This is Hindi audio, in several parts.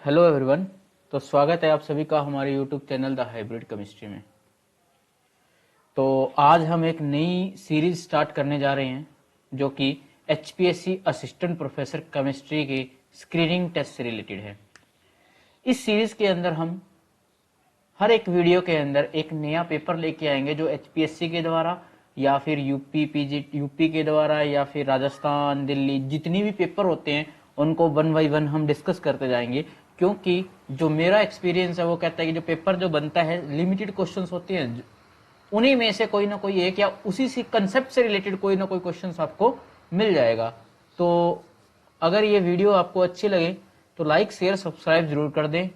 Hello everyone. तो स्वागत है आप सभी का हमारे YouTube channel the hybrid chemistry में। तो आज हम एक नई सीरीज स्टार्ट करने जा रहे हैं जो कि एचपीएससी असिस्टेंट प्रोफेसर केमिस्ट्री के स्क्रीनिंग टेस्ट से रिलेटेड है। इस सीरीज के अंदर हम हर एक वीडियो के अंदर एक नया पेपर लेके आएंगे जो एचपीएससी के द्वारा या फिर यूपी के द्वारा या फिर राजस्थान, दिल्ली, जितनी भी पेपर होते हैं उनको वन बाई वन हम डिस्कस करते जाएंगे। क्योंकि जो मेरा एक्सपीरियंस है वो कहता है कि जो पेपर जो बनता है लिमिटेड क्वेश्चंस होते हैं, उन्हीं में से कोई ना कोई एक या उसी से कंसेप्ट से रिलेटेड कोई ना कोई क्वेश्चंस आपको मिल जाएगा। तो अगर ये वीडियो आपको अच्छी लगे तो लाइक, शेयर, सब्सक्राइब जरूर कर दें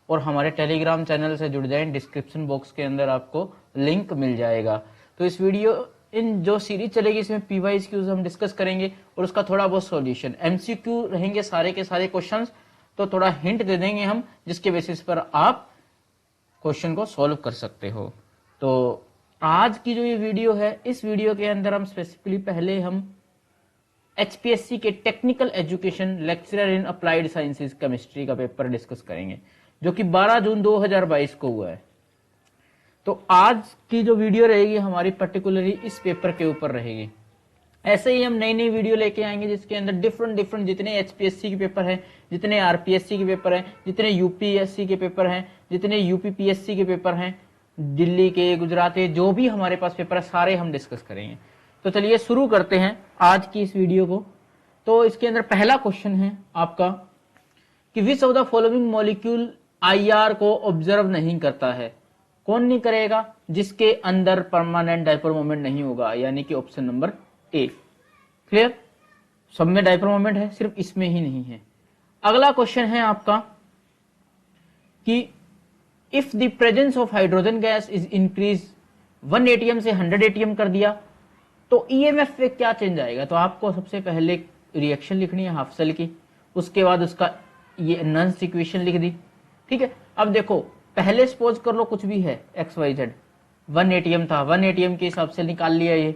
और हमारे टेलीग्राम चैनल से जुड़ जाएं। डिस्क्रिप्शन बॉक्स के अंदर आपको लिंक मिल जाएगा। तो इस वीडियो इन जो सीरीज चलेगी इसमें पीवाईज क्यूज हम डिस्कस करेंगे और उसका थोड़ा बहुत सॉल्यूशन, एमसीक्यू रहेंगे सारे के सारे क्वेश्चंस। तो थोड़ा हिंट दे देंगे हम जिसके बेसिस पर आप क्वेश्चन को सॉल्व कर सकते हो। तो आज की जो ये वीडियो है, इस वीडियो के अंदर हम स्पेसिफिकली पहले हम एचपीएससी के technical education lecturer in applied sciences chemistry का पेपर डिस्कस करेंगे जो कि 12 जून 2022 को हुआ है। तो आज की जो वीडियो रहेगी हमारी पर्टिकुलरली इस पेपर के ऊपर रहेगी। ऐसे ही हम नई नई वीडियो लेके आएंगे जिसके अंदर डिफरेंट जितने एचपीएससी के पेपर हैं, जितने आरपीएससी के पेपर हैं, जितने यूपीएससी के पेपर हैं, जितने यूपीपीएससी के पेपर हैं, दिल्ली के, गुजरात के, जो भी हमारे पास पेपर है सारे हम डिस्कस करेंगे। तो चलिए शुरू करते हैं आज की इस वीडियो को। तो इसके अंदर पहला क्वेश्चन है आपका कि विच of the following molecule IR को ऑब्जर्व नहीं करता है। कौन नहीं करेगा? जिसके अंदर परमानेंट डाइपोल मोमेंट नहीं होगा, यानी कि ऑप्शन नंबर ए। क्लियर? सब में डाइपोल मोमेंट है, सिर्फ इसमें ही नहीं है। अगला क्वेश्चन है आपका कि if the presence of hydrogen gas is increase 1 ATM से 100 एटीएम कर दिया तो ईएमएफ पे क्या चेंज आएगा। तो आपको सबसे पहले रिएक्शन लिखनी है हाफ सेल की, उसके बाद उसका ये नन्स इक्वेशन लिख दी। ठीक है, अब देखो पहले सपोज कर लो कुछ भी है XYZ, 1 एटीएम था, 1 एटीएम के हिसाब से निकाल लिया ये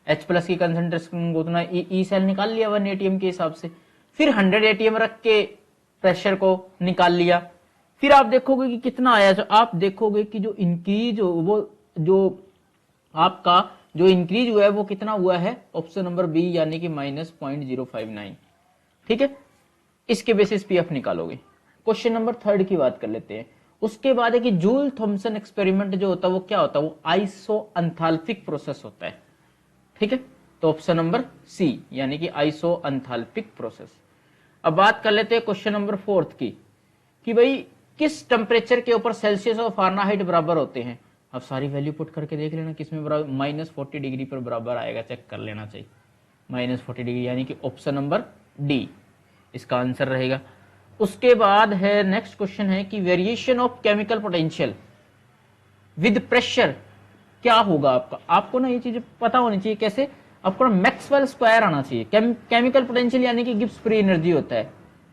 H प्लस की कंसंट्रेशन उतना ई सेल निकाल लिया 1 एटीएम के हिसाब से, फिर 100 एटीएम रख के प्रेशर को निकाल लिया। फिर आप देखोगे कि कितना आया। तो आप देखोगे कि जो इंक्रीज वो जो आपका जो इंक्रीज हुआ है वो कितना हुआ है, ऑप्शन नंबर बी, यानी कि -0.059। ठीक है, इसके बेसिस पे आप निकालोगे। क्वेश्चन नंबर 3 की बात कर लेते हैं। उसके बाद है कि जूल थॉमसन एक्सपेरिमेंट जो होता है वो क्या होता है, वो आइसोएंथैल्पिक प्रोसेस होता है। ठीक है, तो ऑप्शन नंबर सी, यानी कि आइसोएंथैल्पिक प्रोसेस। अब बात कर लेते हैं क्वेश्चन नंबर 4 की कि भाई किस टेम्परेचर के ऊपर सेल्सियस और फारेनहाइट बराबर होते हैं। अब सारी वैल्यू पुट करके देख लेना किसमें बराबर, -40 डिग्री पर बराबर आएगा, चेक कर लेना चाहिए। -40 डिग्री, यानी कि ऑप्शन नंबर डी इसका आंसर रहेगा। उसके बाद है नेक्स्ट क्वेश्चन है कि variation of chemical potential with pressure क्या होगा आपका। आपको ना ये चीज पता होनी चाहिए कैसे, आपको ना मैक्सवेल स्क्वायर आना चाहिए। केमिकल पोटेंशियल यानी कि गिब्स फ्री एनर्जी होता है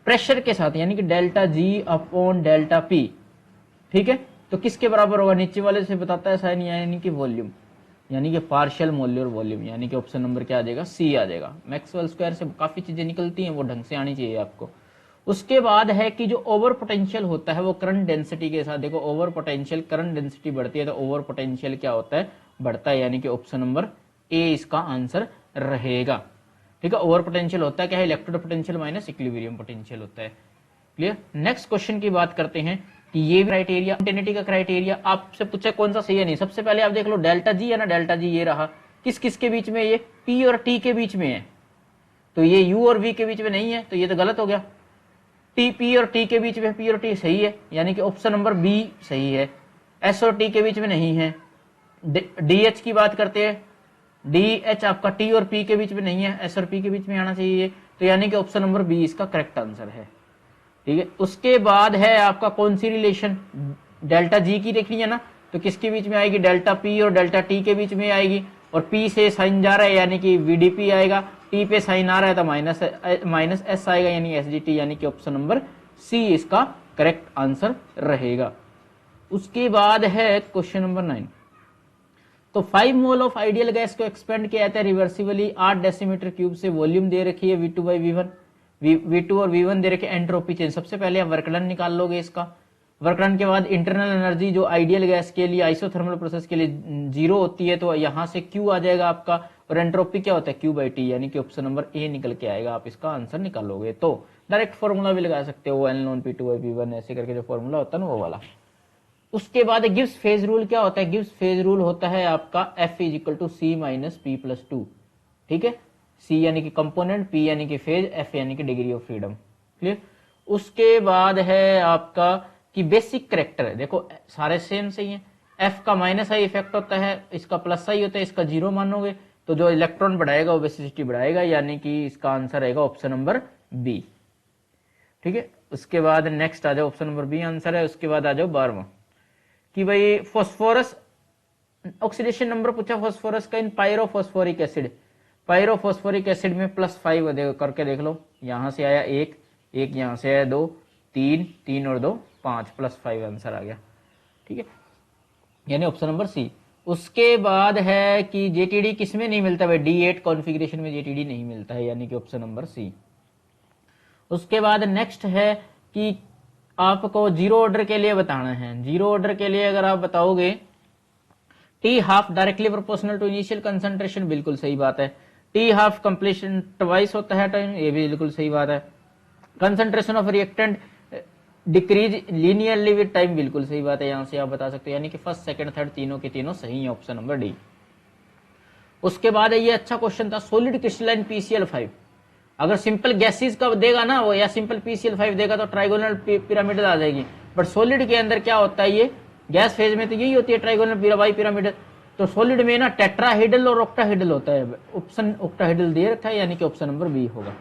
प्रेशर के साथ, यानी कि delta G upon delta P. ठीक है, तो किसके बराबर होगा, नीचे वाले से बताता है साइन, यानी कि वॉल्यूम, यानी कि पार्शियल मोल्यूलर वॉल्यूम, यानी कि ऑप्शन नंबर क्या आ जाएगा, सी आ जाएगा। मैक्सवेल स्क्वायर से काफी चीजें निकलती हैं, वो ढंग से आनी चाहिए आपको। उसके बाद है कि जो ओवर पोटेंशियल होता है वो करंट डेंसिटी के साथ, देखो ओवर पोटेंशियल करंट डेंसिटी बढ़ती है तो ओवर पोटेंशियल क्या होता है, बढ़ता है, यानी कि ऑप्शन नंबर ए इसका आंसर रहेगा। ठीक है, ओवर पोटेंशियल होता है क्या है, electrode potential minus equilibrium potential होता है। क्लियर? नेक्स्ट क्वेश्चन की बात करते हैं कि ये क्राइटेरिया, कंटिन्यूटी का क्राइटेरिया आपसे पूछे कौन सा सही है नहीं। सबसे पहले आप देख लो डेल्टा जी है ना, डेल्टा जी ये रहा, किस किस के बीच में, ये पी और टी के बीच में है, तो ये यू और वी के बीच में नहीं है, तो ये तो गलत हो गया। टी, पी और टी के बीच में, पी और टी सही है, यानी कि ऑप्शन नंबर बी सही है। एस और टी के बीच में नहीं है। डी एच की बात करते हैं, डी एच आपका टी और पी के बीच में नहीं है, एस और पी के बीच में आना चाहिए, तो यानी कि ऑप्शन नंबर बी इसका करेक्ट आंसर है। ठीक है, उसके बाद है आपका कौन सी रिलेशन, डेल्टा जी की देखनी है ना, तो किसके बीच में आएगी, डेल्टा पी और डेल्टा टी के बीच में आएगी, और पी से साइन जा रहा है यानी कि वीडीपी आएगा, टी पे साइन आ रहा है तो माइनस एस आएगा, यानी एसजीटी, यानी कि ऑप्शन नंबर सी इसका करेक्ट आंसर रहेगा। उसके बाद है क्वेश्चन नंबर 9। तो 5 मोल ऑफ आइडियल गैस को एक्सपेंड किया जाता है रिवर्सिबली 8 डेसीमीटर क्यूब से, वॉल्यूम दे रखी है V2/V1, V2 और V1 दे रखे, एंट्रोपी चेंज। सबसे पहले आप वर्क डन निकाल लोगे इसका। वर्क डन के बाद इंटरनल एनर्जी जो आइडियल गैस के लिए, आइसोथर्मल प्रोसेस के लिए 0 होती है, तो यहां से Q आ जाएगा आपका, और एंट्रोपी क्या होता है Q/T, यानी कि ऑप्शन नंबर ए निकल के आएगा। आप इसका आंसर निकालोगे तो डायरेक्ट फॉर्मूला भी लगा सकते हो, N ln P2/P1 ऐसे करके जो फॉर्मूला होता है ना वो वाला। उसके बाद गिब्स फेज रूल क्या होता है? गिब्स फेज रूल होता है आपका F = C - P+2। ठीक है, C यानी कि कंपोनेंट, P यानी कि फेज, F यानी कि डिग्री ऑफ फ्रीडम। क्लियर। उसके बाद है आपका कि बेसिक करेक्टर है, देखो सारे सेम सही है। F का -i इफेक्ट होता है, इसका +i होता है, इसका 0 मानोगे तो जो इलेक्ट्रॉन बढ़ाएगा वो बेसिसिटी बढ़ाएगा, यानी कि इसका आंसर रहेगा ऑप्शन नंबर बी। ठीक है, उसके बाद नेक्स्ट आ जाओ, ऑप्शन नंबर बी आंसर है। उसके बाद आ जाओ 12वां कि भाई फॉस्फोरस ऑक्सीडेशन नंबर पूछा फॉस्फोरस का इन पायरोफॉस्फोरिक एसिड। पायरोफॉस्फोरिक एसिड में +5 करके देख लो, यहां से आया 1, यहां से आया 2, 3 और 2 5, +5 आंसर आ गया। ठीक है, यानी ऑप्शन नंबर सी। उसके बाद है कि जेटीडी किसमें नहीं मिलता भाई? D8 कॉन्फ़िगरेशन में जेटीडी नहीं मिलता है, यानी कि ऑप्शन नंबर सी। उसके बाद नेक्स्ट है कि आपको जीरो ऑर्डर के लिए बताना है। जीरो ऑर्डर के लिए अगर आप बताओगे T½ directly proportional to initial concentration, बिल्कुल सही बात है। T½ कंप्लीशन ट्वाइस होता है टाइम, ये भी बिल्कुल सही बात है। Concentration of reactant decrease linearly with time, बिल्कुल सही बात है, यहां से आप बता सकते हो, यानी कि फर्स्ट सेकंड थर्ड तीनों के तीनों सही है, ऑप्शन नंबर डी। उसके बाद ये अच्छा क्वेश्चन था, सॉलिड क्रिस्टलाइन PCl5 अगर सिंपल गैसेस का देगा ना वो, या सिंपल PCl5 देगा तो ट्राइगोनल पिरामिड आ जाएगी, बट सॉलिड के अंदर क्या होता है, ये गैस फेज में तो यही होती है ट्राइगोनल बाई पिरामिड, तो सॉलिड में ना टेट्राहेड्रल और ऑक्टाहेड्रल होता है। ऑप्शन ऑक्टाहेड्रल दे रखा है, यानी कि ऑप्शन नंबर बी होगा।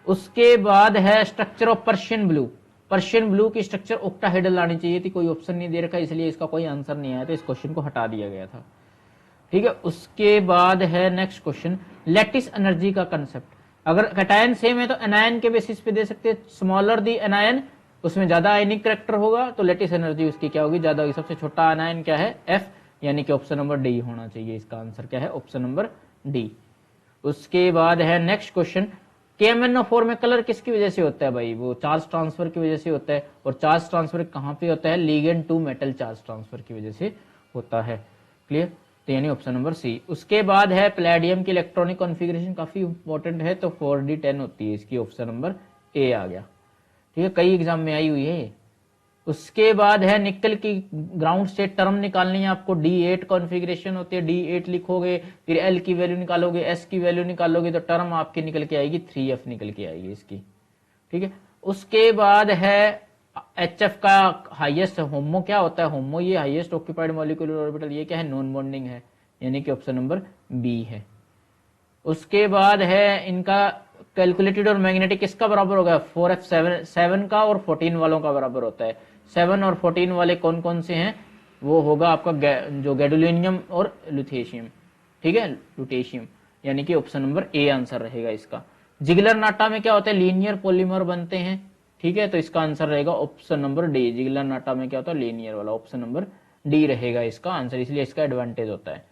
उसके बाद है structure of Persian blue. Persian blue की स्ट्रक्चर ऑक्टाहेड्रल आनी चाहिए थी, कोई ऑप्शन नहीं दे रखा, इसलिए इसका कोई आंसर नहीं आया, तो इस क्वेश्चन को हटा दिया गया था। ठीक है, उसके बाद है नेक्स्ट क्वेश्चन, लैटिस एनर्जी का कंसेप्ट। अगर कैटायन सेम है तो एनायन के बेसिस पे दे सकते हैं, स्मॉलर दी एनायन उसमें ज्यादा आयनिक करेक्टर होगा, तो लैटिस एनर्जी उसकी क्या होगी? ज्यादा होगी। सबसे छोटा एनायन क्या है? F, यानी कि ऑप्शन नंबर डी होना चाहिए, इसका आंसर क्या है? Option number D. उसके बाद है नेक्स्ट क्वेश्चन, KMnO4 में कलर किसकी वजह से होता है भाई? वो चार्ज ट्रांसफर की वजह से होता है, और चार्ज ट्रांसफर कहां पे होता है? Ligand to metal charge transfer की वजह से होता है। क्लियर, तो यानी ऑप्शन नंबर सी। उसके बाद है पैलेडियम की इलेक्ट्रॉनिक कॉन्फ़िगरेशन, काफी इंपॉर्टेंट है, तो 4d10 होती है इसकी, ऑप्शन नंबर ए आ गया। ठीक है, कई एग्जाम में आई हुई है। उसके बाद है निकल की ग्राउंड स्टेट टर्म निकालनी है आपको, D8 कॉन्फ़िगरेशन होती है, D8 लिखोगे, फिर L की वैल्यू निकालोगे, S की वैल्यू निकालोगे, तो टर्म आपकी निकल के आएगी 3F निकल के आएगी इसकी। ठीक है, उसके बाद है HF का हाईएस्ट होमो क्या होता है? होमो ये हाईएस्ट ऑक्यूपाइड मॉलिक्यूलर ऑर्बिटल, ये क्या है? नॉन बॉन्डिंग है, यानी कि ऑप्शन नंबर बी है। उसके बाद है इनका कैलकुलेटेड और मैग्नेटिक किसका बराबर होगा? 4F 7 का और 14 वालों का बराबर होता है। 7 और 14 वाले कौन कौन से हैं? वो होगा आपका जो गैडोलिनियम और लुथेशियम। ठीक है, लुटेशियम, यानी कि ऑप्शन नंबर ए आंसर रहेगा इसका। जिगलर नाटा में क्या होता है? लीनियर पॉलीमर बनते हैं। ठीक है, तो इसका आंसर रहेगा ऑप्शन नंबर डी। जिगलर नाटा में क्या होता है? लीनियर वाला, ऑप्शन नंबर डी रहेगा इसका आंसर, इसलिए इसका एडवांटेज होता है।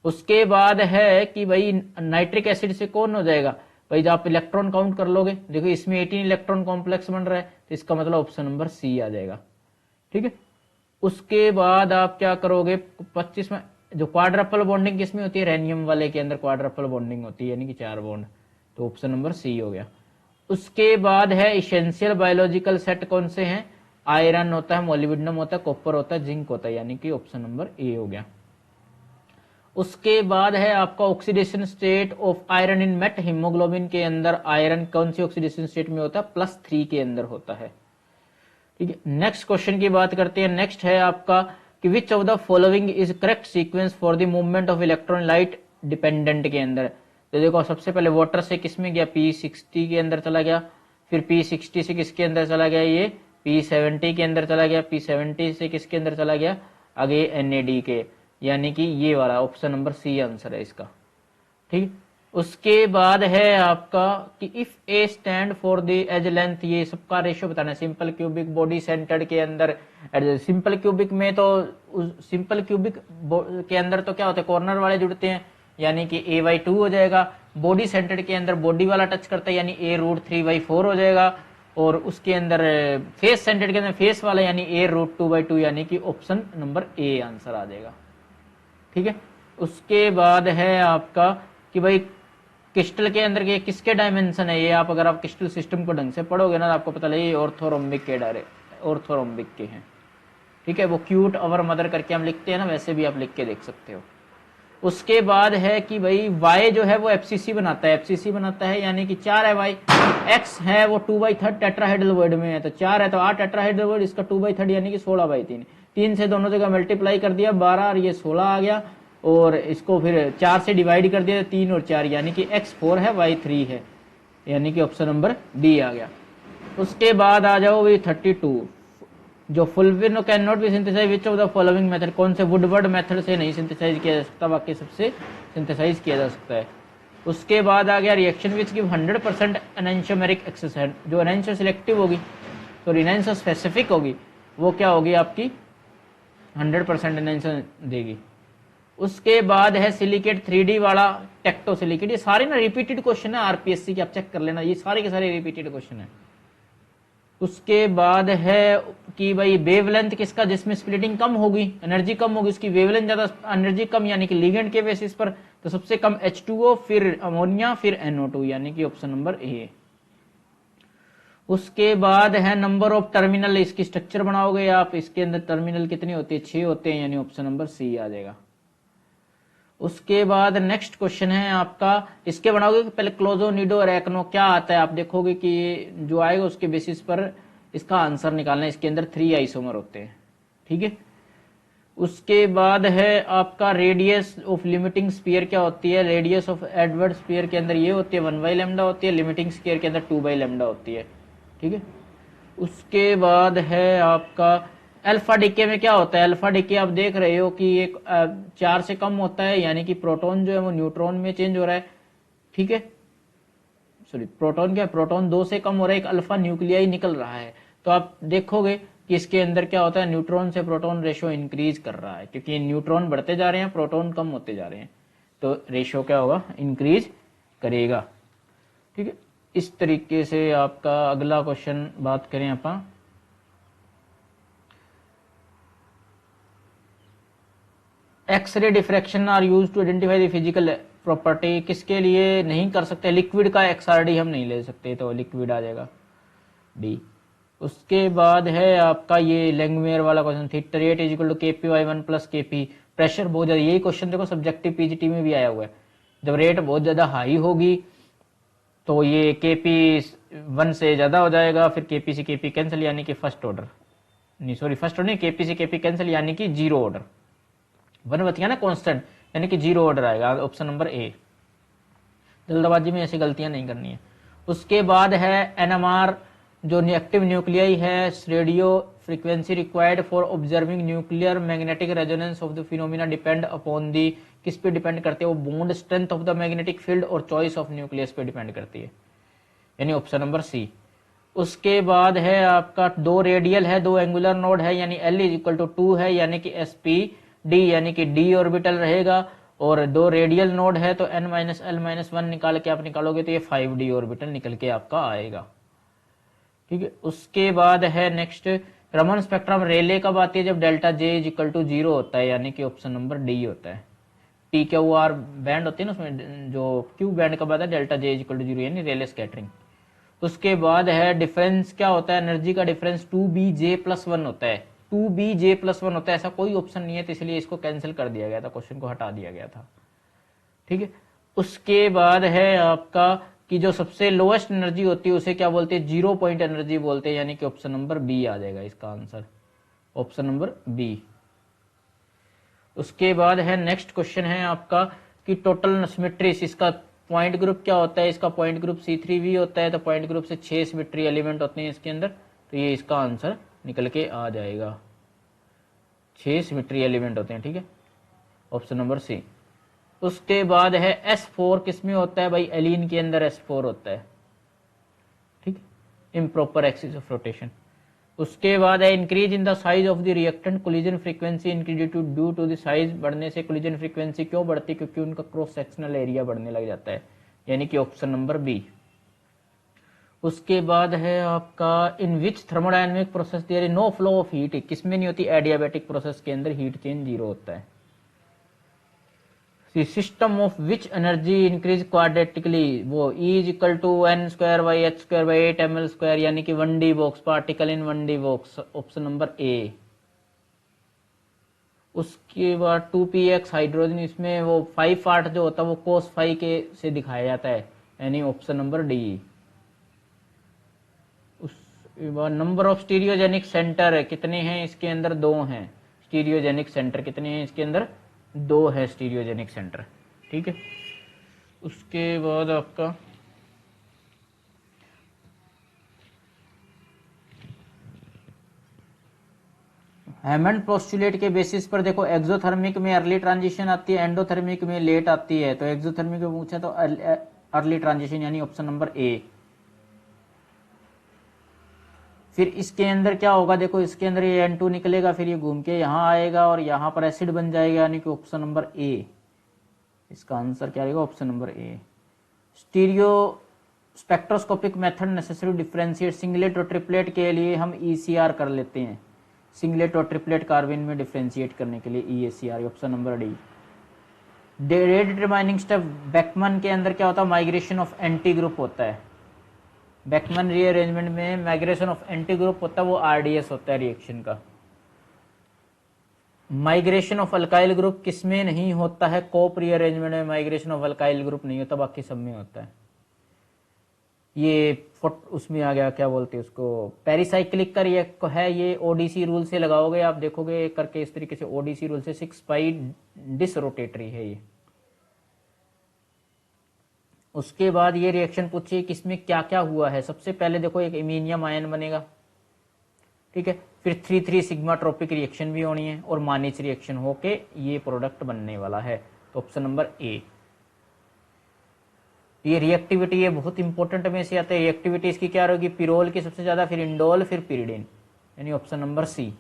उसके बाद है कि भाई नाइट्रिक एसिड से कौन हो जाएगा भाई? जब आप इलेक्ट्रॉन काउंट कर लोगे, देखो इसमें 18 इलेक्ट्रॉन कॉम्प्लेक्स बन रहा है, तो इसका मतलब ऑप्शन नंबर सी आ जाएगा। ठीक है, उसके बाद आप क्या करोगे? 25 में जो क्वाड्रपल बॉन्डिंग किसमें होती है? रेनियम वाले के अंदर क्वाड्रपल बॉन्डिंग होती है, यानी कि 4 बॉन्ड, तो ऑप्शन नंबर सी हो गया। उसके बाद है इसेंशियल बायोलॉजिकल सेट कौन से हैं? आयरन होता है, मोलिब्डेनम होता है, कॉपर होता है, जिंक होता है, यानी कि ऑप्शन नंबर ए हो गया। उसके बाद है आपका oxidation state of iron in methaemoglobin के अंदर आयरन कौन सी ऑक्सीडेशन स्टेट में होता है? +3 के अंदर होता है। ठीक है, नेक्स्ट क्वेश्चन की बात करते हैं। नेक्स्ट है आपका कि विच of the following is correct sequence for the movement of electron light dependent के अंदर। तो देखो सबसे पहले वाटर से किसमें गया? P60 के अंदर चला गया, फिर P60 से किसके अंदर चला गया? ये P70 के अंदर चला गया, P70 से किसके अंदर चला गया? आगे NAD के, यानी कि ये वाला ऑप्शन नंबर सी आंसर है इसका। ठीक, उसके बाद है आपका कि if a stand for the edge length, ये सबका रेशियो बताना है। सिंपल क्यूबिक बॉडी सेंटर्ड के अंदर, सिंपल क्यूबिक में तो सिंपल क्यूबिक के अंदर तो क्या होता है? कॉर्नर वाले जुड़ते हैं, यानी कि A/2 हो जाएगा। बॉडी सेंटर्ड के अंदर बॉडी वाला टच करता है यानी A√3/4 हो जाएगा, और उसके अंदर फेस सेंटर्ड के अंदर फेस वाला यानी A√2/2 यानी कि ऑप्शन नंबर ए आंसर आ जाएगा। ठीक है, उसके बाद है आपका कि भाई क्रिस्टल के अंदर के किसके डायमेंशन है, ये आप अगर आप क्रिस्टल सिस्टम को ढंग से पढ़ोगे ना तो आपको पता लगे ऑर्थोरोम्बिक के ऑर्थोरोम्बिक के हैं। ठीक है, वो क्यूट अवर मदर करके हम लिखते हैं ना, वैसे भी आप लिख के देख सकते हो। उसके बाद है कि भाई y जो है वो FCC बनाता है, FCC बनाता है यानी कि 4 है y, x है वो 2/3 टेट्राहेड्रल वर्ड में है, तो 4 है तो 8 टेट्राहेड्रल वर्ड, इसका 2/3 यानी कि 16/3, 3 से दोनों जगह मल्टीप्लाई कर दिया 12 और ये 16 आ गया, और इसको फिर 4 से डिवाइड कर दिया 3 और 4 यानी कि x 4 है y 3 है, यानी कि ऑप्शन नंबर डी आ गया। उसके बाद आ जाओ भाई 32, जो fulvene can not be synthesise which of the following method, कौन से वुडवर्ड मेथड से नहीं सिंथेसाइज किया जा सकता, बाकी सबसे सिंथेसाइज किया जा सकता है। उसके बाद आ गया रिएक्शन विच गिव 100% एनेंशियोमेरिक एक्सेस है, जो एनेंशियो सिलेक्टिव होगी तो एनेंशियो स्पेसिफिक होगी वो क्या होगी आपकी 100% एनेंशियो देगी। उसके बाद है सिलिकेट 3D वाला टेक्टो सिलिकेट, ये सारे ना रिपीटेड क्वेश्चन है आरपीएससी के, आप चेक कर लेना, ये सारे के सारे रिपीटेड क्वेश्चन है। उसके बाद है कि भाई वेवलेंथ किसका जिसमें स्प्लिटिंग कम होगी, एनर्जी कम होगी, उसकी वेवलेंथ ज्यादा एनर्जी कम यानी कि लिगेंड के बेसिस पर, तो सबसे कम H2O फिर अमोनिया फिर NO2 यानी कि ऑप्शन नंबर ए। उसके बाद है नंबर ऑफ टर्मिनल, इसकी स्ट्रक्चर बनाओगे आप, इसके अंदर टर्मिनल कितने होते हैं 6 होते हैं, यानी ऑप्शन नंबर सी आ जाएगा। उसके बाद नेक्स्ट क्वेश्चन है आपका, इसके बनाओगे कि पहले क्लोजो निडो और एक्नो क्या आता है, आप देखोगे कि जो आएगा उसके बेसिस पर इसका आंसर निकालना है। इसके अंदर 3 आइसोमर होते हैं। ठीक है, उसके बाद है आपका रेडियस ऑफ लिमिटिंग स्फीयर क्या होती है, रेडियस ऑफ एडवर्ड स्फीयर के अंदर ये होती है 1/λ होती है, लिमिटिंग स्फीयर के अंदर 2/λ होती है। ठीक है, उसके बाद है आपका अल्फा डीके में क्या होता है, अल्फा डीके आप देख रहे हो कि एक 4 से कम होता है यानी कि प्रोटॉन जो है वो न्यूट्रॉन में चेंज हो रहा है। ठीक है, सॉरी प्रोटॉन क्या है, प्रोटॉन 2 से कम हो रहा है, एक अल्फा न्यूक्लियाई निकल रहा है, तो आप देखोगे कि इसके अंदर क्या होता है न्यूट्रॉन से प्रोटॉन रेशो इंक्रीज कर रहा है, क्योंकि न्यूट्रॉन बढ़ते जा रहे हैं प्रोटॉन कम होते जा रहे हैं, तो रेशो क्या होगा इंक्रीज करेगा। ठीक है, इस तरीके से आपका अगला क्वेश्चन बात करें अपन, x ray diffraction are use to identify the physical property, किसके लिए नहीं कर सकते, लिक्विड का XRD हम नहीं ले सकते, तो लिक्विड आ जाएगा डी। उसके बाद है आपका ये लैंगमेयर वाला question, theta rate is equal to KP/1 plus KP, pressure बहुत ज्यादा, यही क्वेश्चन देखो सब्जेक्टिव पीजीटी में भी आया हुआ है, जब रेट बहुत ज्यादा हाई होगी तो ये KP1 से ज्यादा हो जाएगा, फिर KP से KP कैंसिल यानी कि फर्स्ट ऑर्डर, नहीं सॉरी फर्स्ट ऑर्डर नहीं, KP से KP कैंसिल यानी कि जीरो ऑर्डर, वन बच गया ना कांस्टेंट यानी कि जीरो ऑर्डर आएगा, ऑप्शन नंबर ए। जल्दबाजी में ऐसी गलतियां नहीं करनी है। उसके बाद है NMR जो एक्टिव न्यूक्लियाई है, radio frequency required for observing nuclear magnetic resonance of the phenomena depend upon the, किस पे डिपेंड करते हैं वो, bond strength of the magnetic field और चॉइस ऑफ न्यूक्लियस पे डिपेंड करती है, यानी ऑप्शन नंबर सी। उसके बाद है आपका 2 रेडियल है 2 एंगुलर नोड है, यानी L इज इक्वल टू 2 है यानी कि sp d यानी कि d ऑर्बिटल रहेगा, और 2 रेडियल नोड है तो n-l-1 निकाल के आप निकालोगे तो ये 5d ऑर्बिटल निकल के आपका आएगा। ठीक है, उसके बाद है नेक्स्ट रमन स्पेक्ट्रम रेले कब आती है, जब delta J is equal to 0 होता है, यानी कि ऑप्शन नंबर डी होता है। PQR बैंड होती है ना, उसमें जो Q बैंड कब आता है, delta J is equal to 0 यानी रेले स्कैटरिंग। उसके बाद है डिफरेंस क्या होता है, एनर्जी का डिफरेंस 2BJ+1 होता है, 2BJ+1 होता है, ऐसा कोई ऑप्शन नहीं है तो इसलिए इसको कैंसिल कर दिया गया था, क्वेश्चन को हटा दिया गया था। ठीक है, उसके बाद है आपका कि जो सबसे लोएस्ट एनर्जी होती है उसे क्या बोलते हैं, 0 पॉइंट एनर्जी बोलते हैं, यानी कि ऑप्शन नंबर बी आ जाएगा इसका आंसर, ऑप्शन नंबर बी। उसके बाद है नेक्स्ट क्वेश्चन है आपका कि टोटल सिमेट्रीज, इसका पॉइंट ग्रुप क्या होता है, इसका पॉइंट ग्रुप C3V होता है, तो पॉइंट ग्रुप से 6 सिमेट्री एलिमेंट होते हैं इसके अंदर, तो ये इसका आंसर निकल के आ जाएगा, 6 सिमेट्री एलिमेंट होते हैं। ठीक है, ऑप्शन नंबर सी। उसके बाद है S4 किसमें होता है भाई, एलिन के अंदर S4 होता है। ठीक, इम्प्रॉपर एक्सिस ऑफ रोटेशन। उसके बाद है increase in the size of the reactant collision frequency increase due to the size, बढ़ने से कोलिजन फ्रीक्वेंसी क्यों बढ़ती है, क्योंकि उनका क्रॉस सेक्शनल एरिया बढ़ने लग जाता है, यानी कि ऑप्शन नंबर बी। उसके बाद है आपका in which thermodynamic process there is no flow of heat, किसमें नहीं होती, एडियाबैटिक प्रोसेस के अंदर हीट चेंज जीरो होता है। System of which energy increase quadratically, वो E is equal to n square by h square by 8 ml square, यानी कि 1D box, particle in 1D box, option number A. उसके बाद 2px हाइड्रोजन, इसमें वो 5 पार्ट जो होता है वो कोस 5 के से दिखाया जाता है, यानी ऑप्शन नंबर डी। उसके बाद नंबर ऑफ स्टीरियोजेनिक सेंटर है, कितने हैं इसके अंदर, 2 हैं। स्टीरियोजेनिक सेंटर कितने हैं इसके अंदर, 2 है स्टीरियोजेनिक सेंटर, ठीक है। उसके बाद आपका हैमंड पोस्टुलेट के बेसिस पर देखो, एक्सोथर्मिक में अर्ली ट्रांजिशन आती है, एंडोथर्मिक में लेट आती है। तो एक्सोथर्मिक में पूछा तो अर्ली ट्रांजिशन, यानी ऑप्शन नंबर ए। फिर इसके अंदर क्या होगा, देखो इसके अंदर ये N2 निकलेगा, फिर ये घूम के यहाँ आएगा और यहाँ पर एसिड बन जाएगा, यानी कि ऑप्शन नंबर ए। इसका आंसर क्या रहेगा, ऑप्शन नंबर ए। Stereo spectroscopic method necessary differentiate singlet और ट्रिपलेट के लिए हम ECR कर लेते हैं, सिंगलेट और ट्रिपलेट कार्बन में डिफरेंशिएट करने के लिए EACR, option number D. Rate determining step Beckman के अंदर क्या होता है, माइग्रेशन ऑफ एंटी ग्रुप होता है। बेकमन रीअरेंजमेंट में माइग्रेशन ऑफ एंटी ग्रुप होता है, वो RDS होता है रिएक्शन का। माइग्रेशन ऑफ अल्काइल ग्रुप किसमें नहीं होता है, कोप रीअरेंजमेंट में माइग्रेशन ऑफ अल्काइल ग्रुप नहीं होता, बाकी सब में होता है। ये उसमें आ गया, क्या बोलते हैं उसको, पेरिसाइक्लिक का रिएक्ट है, ये ODC रूल से लगाओगे, आप देखोगे करके इस तरीके से, ODC रूल से 6 पाई डिसरोटेटरी है ये। उसके बाद ये रिएक्शन पूछिए किसमें क्या क्या हुआ है। सबसे पहले देखो एक इमीनियम आयन बनेगा, ठीक है, फिर 3,3 सिग्मा ट्रोपिक रिएक्शन भी होनी है और मानिच रिएक्शन होके ये प्रोडक्ट बनने वाला है, तो ऑप्शन नंबर ए। ये रिएक्टिविटी ये बहुत इंपॉर्टेंट में से आता है, रिएक्टिविटी इसकी क्या होगी, पिरोल की सबसे ज्यादा, फिर इंडोल, फिर पिरिडिन, यानी ऑप्शन नंबर सी।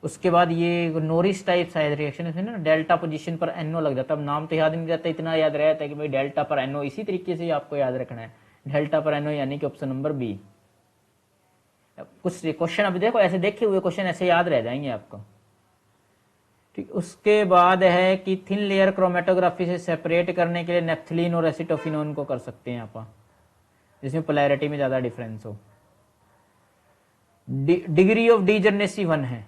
उसके बाद ये नोरिस टाइप शायद रिएक्शन है ना, डेल्टा पोजीशन पर NO लग जाता है, अब नाम तो याद नहीं रहता, इतना याद रहता है कि भाई डेल्टा पर NO, इसी तरीके से आपको याद रखना है, डेल्टा पर NO, यानी कि ऑप्शन नंबर बी। कुछ क्वेश्चन अभी देखो ऐसे देखे हुए क्वेश्चन ऐसे याद रह जाएंगे आपको, ठीक। उसके बाद है कि थिन लेयर क्रोमेटोग्राफी से सेपरेट करने के लिए नेफ्थलीन और एसिटोफिनोन को कर सकते हैं आप, जिसमें पोलैरिटी में ज्यादा डिफरेंस हो। डिग्री ऑफ डीजनरेसी 1 है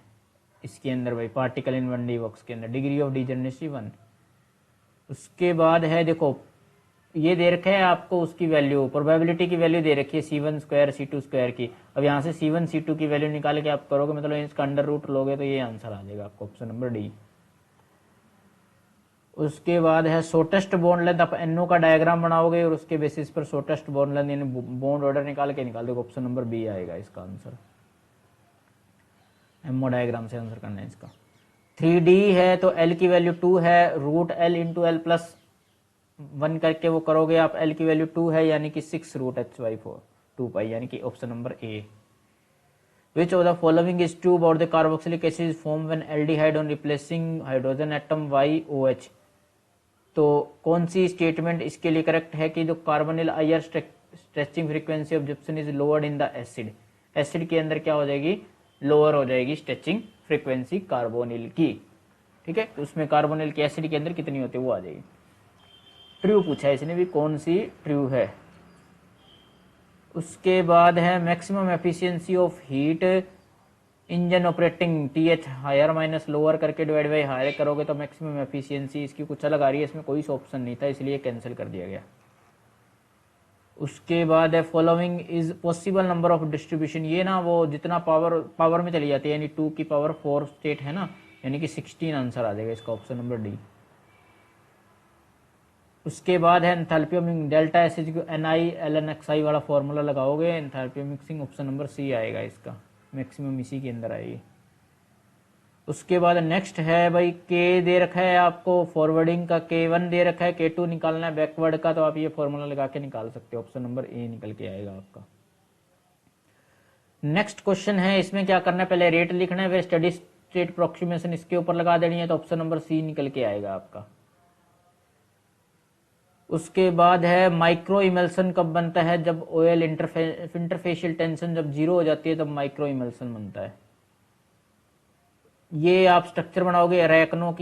इसके अंदर भाई, पार्टिकल इन 1D बॉक्स के अंदर डिग्री ऑफ डीजनरेसी 1। उसके बाद है देखो ये दे रखा है आपको उसकी वैल्यू, प्रोबेबिलिटी की वैल्यू दे रखी है C1 स्क्वायर C2 स्क्वायर की। अब यहाँ से C1 C2 की वैल्यू निकाल के आप करोगे, मतलब इसका अंडर रूट लोगे तो ये आंसर आ जाएगा आपको, ऑप्शन नंबर डी। उसके बाद है शॉर्टेस्ट बॉन्ड लेंथ, आप NO का डायग्राम बनाओगे और उसके बेसिस पर शॉर्टेस्ट बॉन्ड लेंथ यानी बॉन्ड ऑर्डर निकाल दोगे, ऑप्शन नंबर बी आएगा इसका आंसर। MO डायग्राम से आंसर करना है इसका। 3D है तो L की वैल्यू 2 है, root L into L plus 1 करके वो करोगे आप, L की वैल्यू 2 है यानी कि 6 रूट H/4 2 पाई, यानी कि option number A. Which of the following is true about the carboxylic acid is formed when aldehyde on replacing hydrogen atom YOH? तो कौन सी स्टेटमेंट इसके लिए करेक्ट है कि जो carbonyl higher stretching frequency of जिप्सन is lowered in the acid, acid के अंदर क्या हो जाएगी, लोअर हो जाएगी स्ट्रेचिंग फ्रीक्वेंसी कार्बोनिल की, ठीक है। तो उसमें कार्बोनिल की एसिड के अंदर कितनी होती है वो आ जाएगी। ट्रू पूछा है इसने भी, कौन सी ट्रू है। उसके बाद है maximum efficiency of heat engine operating, TH higher minus lower करके डिवाइड बाई हायर करोगे तो मैक्सिमम एफिशिएंसी इसकी कुछ अलग आ रही है, इसमें कोई ऑप्शन नहीं था इसलिए कैंसिल कर दिया गया। उसके बाद है following is possible number of distribution, ये ना वो जितना पावर में चली जाती है, यानी 2 की पावर 4 स्टेट है ना, यानी कि 16 आंसर आ जाएगा इसका, ऑप्शन नंबर डी। उसके बाद है enthalpy of mixing, delta acid को NiLnXi वाला फॉर्मूला लगाओगे, enthalpy of mixing option number C आएगा इसका, मैक्सिमम इसी के अंदर आएगी। उसके बाद नेक्स्ट है भाई K दे रखा है आपको, फॉरवर्डिंग का K1 दे रखा है, K2 निकालना है बैकवर्ड का, तो आप ये फॉर्मूला लगा के निकाल सकते हो, ऑप्शन नंबर ए निकल के आएगा आपका। नेक्स्ट क्वेश्चन है, इसमें क्या करना है, पहले रेट लिखना है, फिर स्टडी स्टेट अप्रोक्सीमेशन इसके ऊपर लगा देनी है, तो ऑप्शन नंबर सी निकल के आएगा आपका। उसके बाद है माइक्रो इमल्सन कब बनता है, जब ऑयल इंटरफेशियल टेंशन जब 0 हो जाती है तब माइक्रो इमल्सन बनता है। ये आप स्ट्रक्चर बनाओगे रैकनों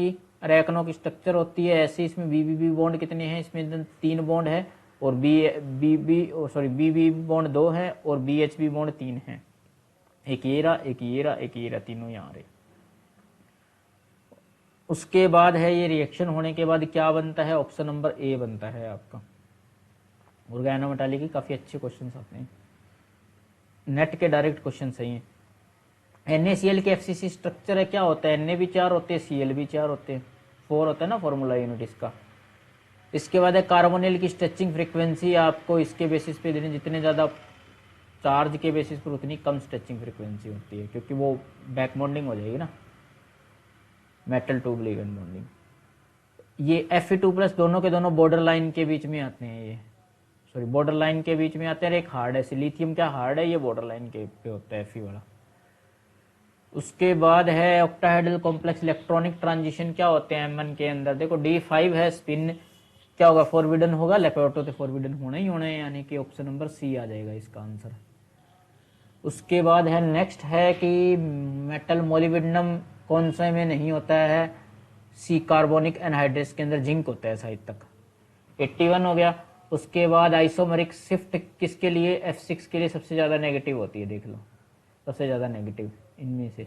की स्ट्रक्चर होती है ऐसी। इसमें बीबीबी बॉन्ड कितने हैं, इसमें 3 बॉन्ड है और बीबी बॉन्ड 2 है और बीएचबी बॉन्ड 3 है। एक ये रहा, तीनों यहाँ रहे। उसके बाद है ये रिएक्शन होने के बाद क्या बनता है, ऑप्शन नंबर ए बनता है आपका। ऑर्गेनोमेटालिक की काफी अच्छे क्वेश्चन आते हैं, नेट के डायरेक्ट क्वेश्चन सही है। NaCl के FCC स्ट्रक्चर है, क्या होता है, Na भी 4 होते हैं, Cl भी 4 होते हैं, 4 होता है ना फॉर्मूला यूनिट इसका। इसके बाद है कार्बोनिल की स्ट्रेचिंग फ्रीक्वेंसी, आपको इसके बेसिस पे देने, जितने ज़्यादा चार्ज के बेसिस पर उतनी कम स्ट्रेचिंग फ्रीक्वेंसी होती है, क्योंकि वो बैक बॉन्डिंग हो जाएगी ना, मेटल टू लिगेंड बॉन्डिंग। ये Fe2+ दोनों के दोनों बॉर्डर लाइन के बीच में आते हैं, ये बॉर्डर लाइन के बीच में आते हैं। एक हार्ड है, सिलिथियम क्या हार्ड है, ये बॉर्डर लाइन के पे होता है Fe वाला। उसके बाद है ऑक्टाहेड्रल कॉम्प्लेक्स इलेक्ट्रॉनिक ट्रांजिशन, क्या होते हैं M1 के अंदर। देखो D5 है, स्पिन क्या होगा, फॉरबिडन होगा, लेपेटो तो फॉरबिडन होना ही होना है, यानी कि ऑप्शन नंबर सी आ जाएगा इसका आंसर। उसके बाद है नेक्स्ट है कि मेटल मोलिब्डेनम कौन से में नहीं होता है, सी कार्बोनिक एनहाइड्रेस के अंदर जिंक होता है शायद तक। 81 हो गया। उसके बाद आइसोमरिक शिफ्ट किसके लिए, F6 के लिए सबसे ज्यादा नेगेटिव होती है, देख लो सबसे ज्यादा नेगेटिव इनमें से।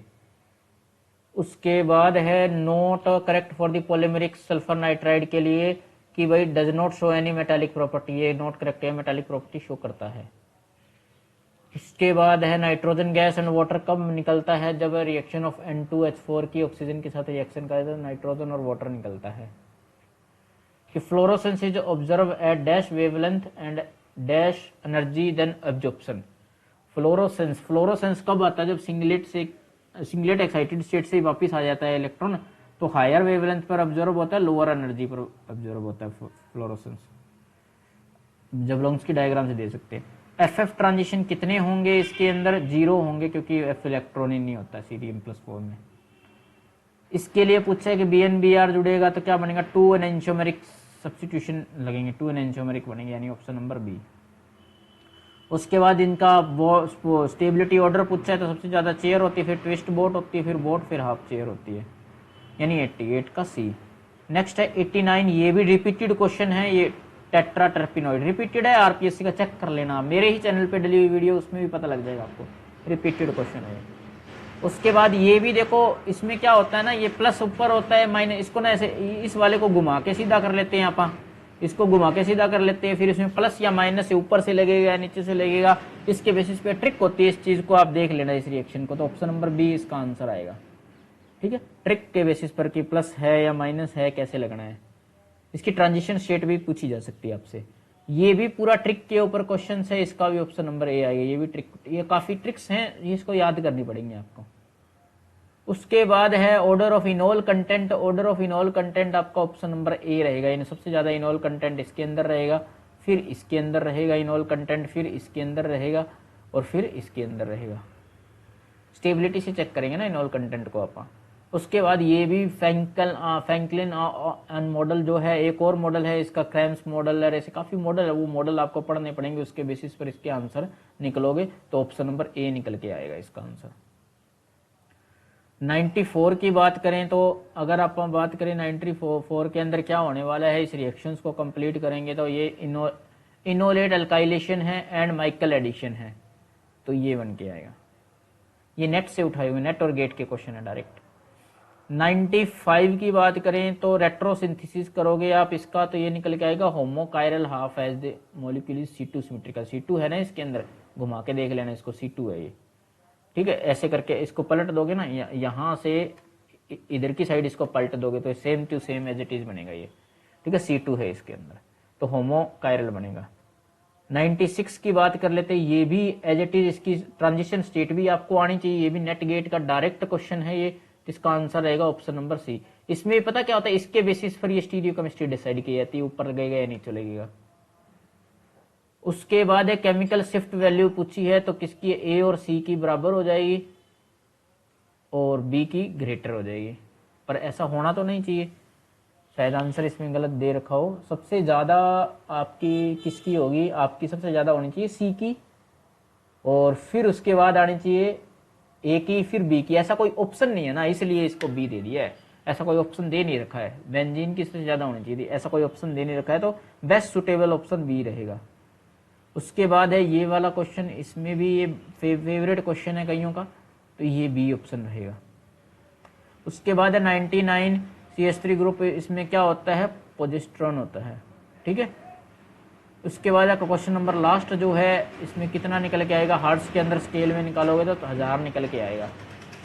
उसके बाद है note correct for the polymeric sulphur nitride के लिए कि भाई does not show any metallic property, ये नॉट करेक्ट है, मेटालिक प्रॉपर्टी शो करता है। इसके बाद है नाइट्रोजन गैस एंड वाटर कब निकलता है, जब रिएक्शन ऑफ N2H4 की ऑक्सीजन के साथ रिएक्शन करे तो नाइट्रोजन और वाटर निकलता है। कि fluorescence is observe at dash wavelength and dash energy then absorption. Fluorescence कब आता है, जब सिंगलेट एक्साइटेड स्टेट से वापस आ जाता है इलेक्ट्रॉन, तो हायर वेवलेंथ पर ऑब्जर्व होता है, लोअर एनर्जी पर ऑब्जर्व होता है फ्लोरोसेंस। जब लॉन्ग्स की डायग्राम से दे सकते हैं। FF ट्रांजिशन कितने होंगे इसके अंदर, 0 होंगे, क्योंकि F इलेक्ट्रॉन ही नहीं होता Cdm+4 में। इसके लिए पूछा है कि BNBr जुड़ेगा तो क्या बनेगा, 2 एनेंशियोमेरिक सब्स्टिट्यूशन लगेंगे, 2 एनेंशियोमेरिक बनेंगे, यानी ऑप्शन नंबर बी। उसके बाद इनका वो स्टेबिलिटी ऑर्डर पूछा है तो सबसे ज्यादा चेयर होती है, फिर ट्विस्ट बोट होती है, फिर बोट, फिर हाफ चेयर होती है, यानी 88 का सी। नेक्स्ट है 89, ये भी रिपीटेड क्वेश्चन है, ये टेट्रा टर्पिनॉइड रिपीटेड है, आरपीएससी का चेक कर लेना, मेरे ही चैनल पे डली हुई वीडियो उसमें भी पता लग जाएगा आपको, रिपीटेड क्वेश्चन है। उसके बाद ये भी देखो, इसमें क्या होता है ना, ये प्लस ऊपर होता है माइनस, इसको ना ऐसे इस वाले को घुमा के सीधा कर लेते हैं, आप इसको घुमा के सीधा कर लेते हैं, फिर इसमें प्लस या माइनस से ऊपर से लगेगा या नीचे से लगेगा, इसके बेसिस पे ट्रिक होती है, इस चीज को आप देख लेना, इस रिएक्शन को, तो ऑप्शन नंबर बी इसका आंसर आएगा। ठीक है, ट्रिक के बेसिस पर कि प्लस है या माइनस है, कैसे लगना है। इसकी ट्रांजिशन स्टेट भी पूछी जा सकती है आपसे, ये भी पूरा ट्रिक के ऊपर क्वेश्चन है, इसका भी ऑप्शन नंबर ए आएगा। ये भी ट्रिक, ये काफी ट्रिक्स हैं, इसको याद करनी पड़ेंगी आपको। उसके बाद है order of enol content, order of enol content आपका ऑप्शन नंबर ए रहेगा, यानी सबसे ज्यादा इनोल कंटेंट इसके अंदर रहेगा, फिर इसके अंदर रहेगा इनोल कंटेंट, फिर इसके अंदर रहेगा और फिर इसके अंदर रहेगा। स्टेबिलिटी से चेक करेंगे ना इनोल कंटेंट को आप। उसके बाद ये भी फ्रैंकलिन मॉडल जो है, एक और मॉडल है इसका, क्रैम्स मॉडल है, ऐसे काफी मॉडल है, वो मॉडल आपको पढ़ने पड़ेंगे, उसके बेसिस पर इसके आंसर निकलोगे तो ऑप्शन नंबर ए निकल के आएगा इसका आंसर। 94 की बात करें तो, अगर आप बात करें 94 के अंदर क्या होने वाला है, इस रिएक्शंस को कंप्लीट करेंगे तो ये इनोलेट अल्काइलेशन है एंड माइकल एडिशन है, तो ये बन के आएगा। ये नेट से उठाए हुए, नेट और गेट के क्वेश्चन है डायरेक्ट। 95 की बात करें तो रेट्रोसिंथेसिस करोगे आप इसका, तो ये निकल के आएगा homochiral half as the molecule is C2 symmetrical. C2 है ना इसके अंदर, घुमा के देख लेना इसको, C2 है ये। ठीक है, ऐसे करके इसको पलट दोगे ना, यहां से इधर की साइड इसको पलट दोगे तो same to same as it is बनेगा ये। ठीक है, C2 है इसके अंदर, तो होमोकायरल बनेगा। 96 की बात कर लेते हैं, ये भी एज इट इज, इसकी ट्रांजिशन स्टेट भी आपको आनी चाहिए, ये भी नेट गेट का डायरेक्ट क्वेश्चन है ये, इसका आंसर रहेगा ऑप्शन नंबर सी। इसमें पता क्या होता है, इसके बेसिस पर ये स्टीरियोकेमिस्ट्री डिसाइड की जाती है, ऊपर लगेगा या नीचे लगेगा। उसके बाद है केमिकल शिफ्ट वैल्यू पूछी है, तो किसकी, ए और सी की बराबर हो जाएगी और बी की ग्रेटर हो जाएगी, पर ऐसा होना तो नहीं चाहिए। शायद आंसर इसमें गलत दे रखा हो। सबसे ज़्यादा आपकी किसकी होगी, आपकी सबसे ज़्यादा होनी चाहिए सी की, और फिर उसके बाद आनी चाहिए ए की, फिर बी की। ऐसा कोई ऑप्शन नहीं है ना, इसलिए इसको बी दे दिया है। ऐसा कोई ऑप्शन दे नहीं रखा है, बेंजीन की सबसे ज़्यादा होनी चाहिए थी, ऐसा कोई ऑप्शन दे नहीं रखा है, तो बेस्ट सुटेबल ऑप्शन बी रहेगा। उसके बाद है ये वाला क्वेश्चन, इसमें भी ये फेवरेट क्वेश्चन है कईयों का, तो ये बी ऑप्शन रहेगा। उसके बाद है 99 CH3 ग्रुप, इसमें क्या होता है, प्रोजेस्टेरॉन होता है, ठीक है। उसके बाद क्वेश्चन नंबर लास्ट जो है, इसमें कितना निकल के आएगा, हार्ट्स के अंदर स्केल में निकालोगे तो 1000 निकल के आएगा,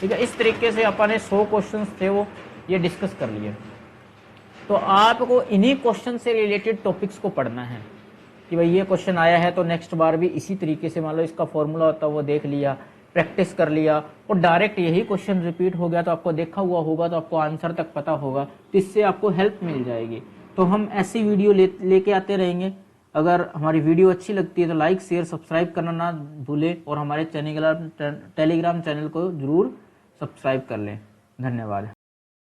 ठीक है। इस तरीके से अपन ने 100 क्वेश्चन थे वो ये डिस्कस कर लिए। तो आपको इन्हीं क्वेश्चन से रिलेटेड टॉपिक्स को पढ़ना है कि भाई ये क्वेश्चन आया है तो नेक्स्ट बार भी इसी तरीके से, मान लो इसका फॉर्मूला होता है वो देख लिया, प्रैक्टिस कर लिया, और डायरेक्ट यही क्वेश्चन रिपीट हो गया तो आपको देखा हुआ होगा तो आपको आंसर तक पता होगा, तो इससे आपको हेल्प मिल जाएगी। तो हम ऐसी वीडियो लेके आते रहेंगे। अगर हमारी वीडियो अच्छी लगती है तो लाइक शेयर सब्सक्राइब करना ना भूलें, और हमारे टेलीग्राम चैनल को जरूर सब्सक्राइब कर लें। धन्यवाद।